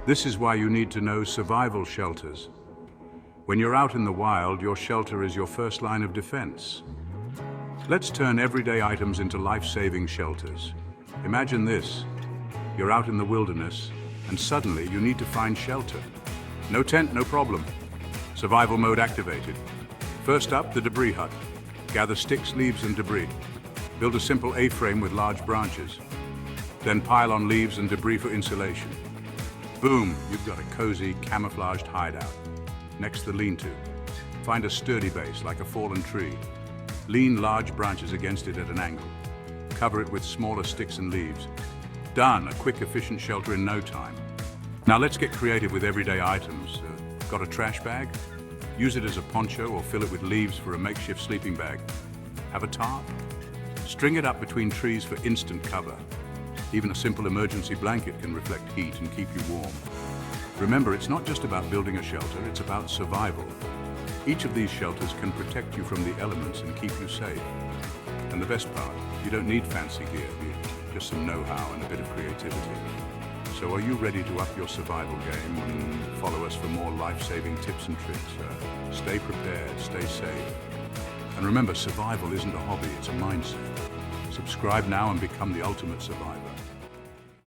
This is why you need to know survival shelters. When you're out in the wild, your shelter is your first line of defense. Let's turn everyday items into life-saving shelters. Imagine this. You're out in the wilderness, and suddenly you need to find shelter. No tent, no problem. Survival mode activated. First up, the debris hut. Gather sticks, leaves, and debris. Build a simple A-frame with large branches. Then pile on leaves and debris for insulation. Boom, you've got a cozy, camouflaged hideout. Next, the lean-to. Find a sturdy base, like a fallen tree. Lean large branches against it at an angle. Cover it with smaller sticks and leaves. Done, a quick, efficient shelter in no time. Now let's get creative with everyday items. Got a trash bag? Use it as a poncho or fill it with leaves for a makeshift sleeping bag. Have a tarp? String it up between trees for instant cover. Even a simple emergency blanket can reflect heat and keep you warm. Remember, it's not just about building a shelter, it's about survival. Each of these shelters can protect you from the elements and keep you safe. And the best part, you don't need fancy gear, just some know-how and a bit of creativity. So are you ready to up your survival game and follow us for more life-saving tips and tricks? Stay prepared, stay safe. And remember, survival isn't a hobby, it's a mindset. Subscribe now and become the ultimate survivor.